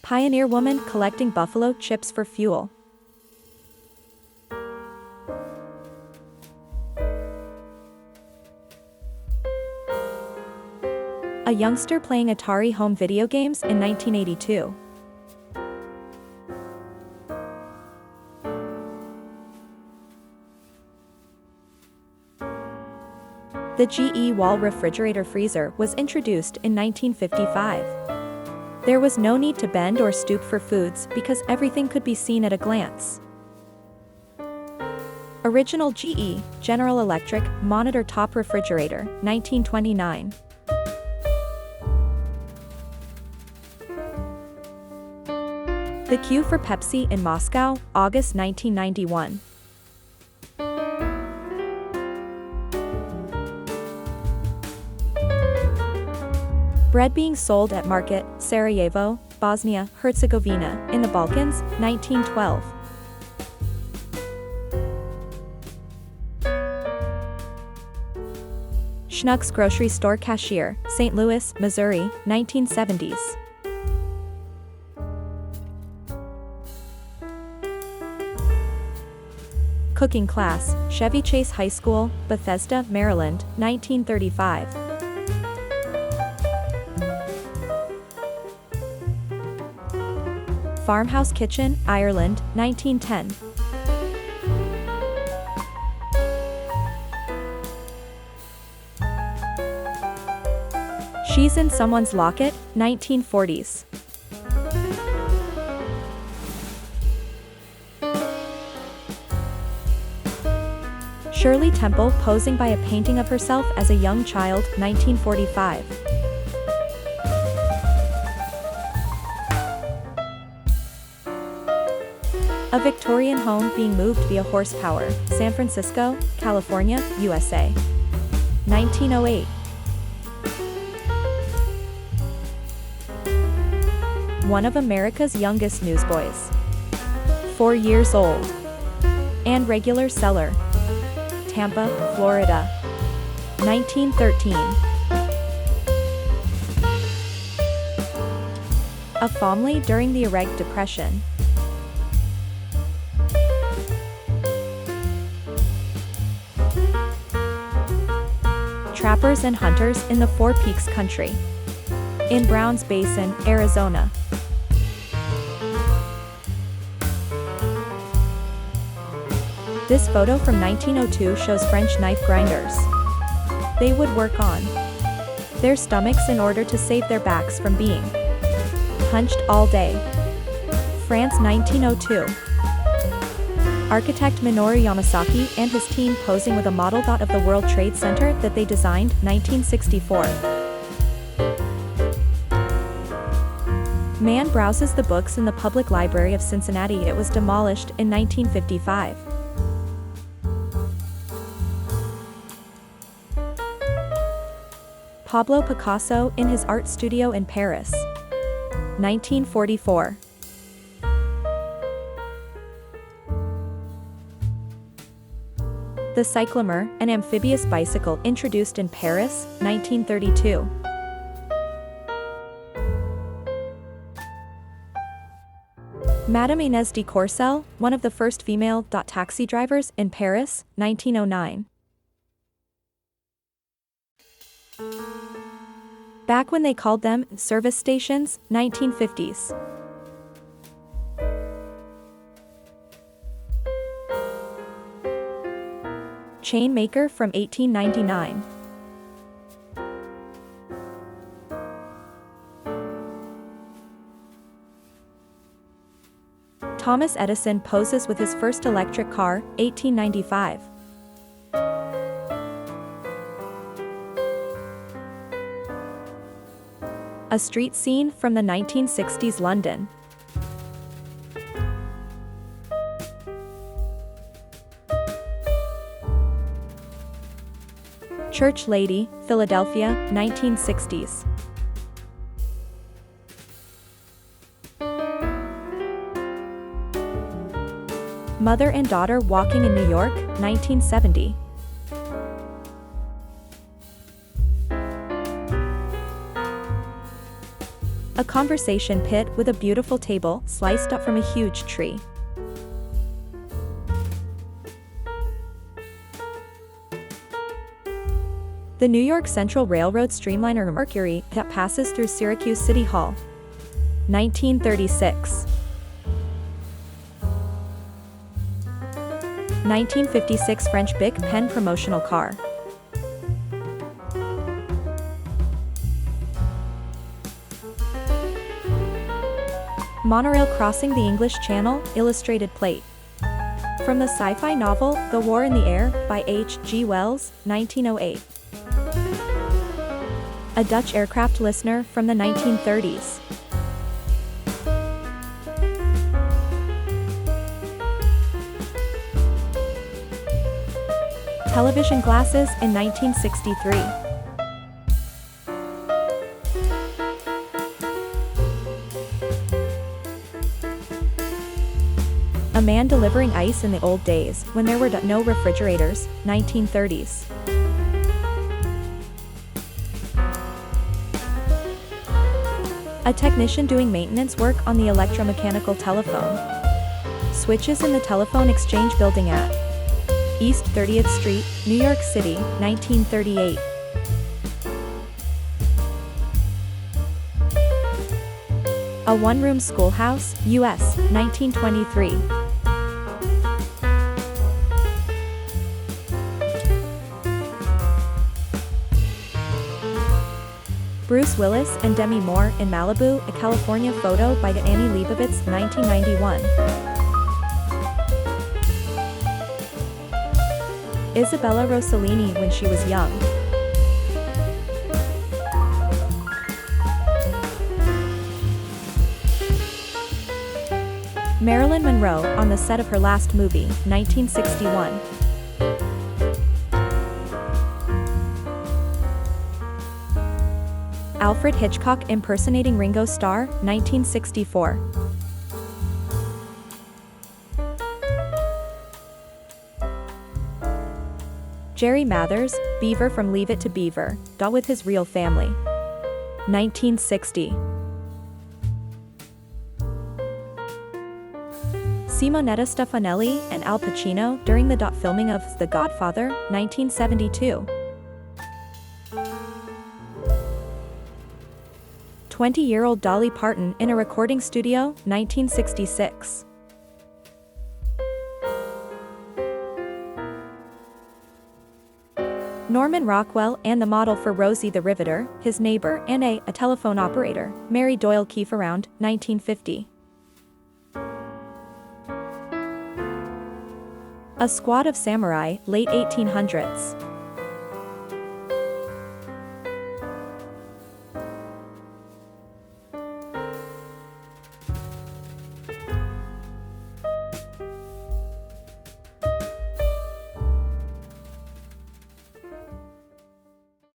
Pioneer woman collecting buffalo chips for fuel. A youngster playing Atari home video games in 1982. The GE wall refrigerator freezer was introduced in 1955. There was no need to bend or stoop for foods because everything could be seen at a glance. Original GE, General Electric, monitor top refrigerator, 1929. The queue for Pepsi in Moscow, August 1991. Bread being sold at market, Sarajevo, Bosnia, Herzegovina, in the Balkans, 1912. Schnucks grocery store cashier, St. Louis, Missouri, 1970s. Cooking class, Chevy Chase High School, Bethesda, Maryland, 1935. Farmhouse kitchen, Ireland, 1910. She's in someone's locket, 1940s. Shirley Temple posing by a painting of herself as a young child, 1945. A Victorian home being moved via horsepower, San Francisco, California, USA. 1908. One of America's youngest newsboys. 4 years old. And regular seller. Tampa, Florida. 1913. A family during the Great Depression. Trappers and hunters in the Four Peaks country. In Browns Basin, Arizona. This photo from 1902 shows French knife grinders. They would work on their stomachs in order to save their backs from being punched all day. France 1902. Architect Minoru Yamasaki and his team posing with a model dot of the World Trade Center that they designed, 1964. Man browses the books in the Public Library of Cincinnati. It was demolished in 1955. Pablo Picasso in his art studio in Paris. 1944. The cyclomer, an amphibious bicycle introduced in Paris, 1932. Madame Inès de Courcelles, one of the first female taxi drivers in Paris, 1909. Back when they called them service stations, 1950s. Chain maker from 1899. Thomas Edison poses with his first electric car, 1895. A street scene from the 1960s London. Church lady, Philadelphia, 1960s. Mother and daughter walking in New York, 1970. A conversation pit with a beautiful table sliced up from a huge tree. The New York Central Railroad streamliner Mercury that passes through Syracuse City Hall. 1936. 1956 French Bic pen promotional car. Monorail crossing the English Channel, illustrated plate. From the sci-fi novel, The War in the Air, by H. G. Wells, 1908. A Dutch aircraft listener from the 1930s. Television glasses in 1963. A man delivering ice in the old days, when there were no refrigerators, 1930s. A technician doing maintenance work on the electromechanical telephone. Switches in the telephone exchange building at East 30th Street, New York City, 1938. A one-room schoolhouse, U.S., 1923. Bruce Willis and Demi Moore in Malibu, a California photo by Annie Leibovitz, 1991. Isabella Rossellini when she was young. Marilyn Monroe on the set of her last movie, 1961. Alfred Hitchcock impersonating Ringo Starr, 1964. Jerry Mathers, Beaver from Leave It to Beaver, with his real family. 1960. Simonetta Stefanelli and Al Pacino during the filming of The Godfather, 1972. 20-year-old Dolly Parton in a recording studio, 1966. Norman Rockwell and the model for Rosie the Riveter, his neighbor and a telephone operator, Mary Doyle Keefe around, 1950. A squad of samurai, late 1800s.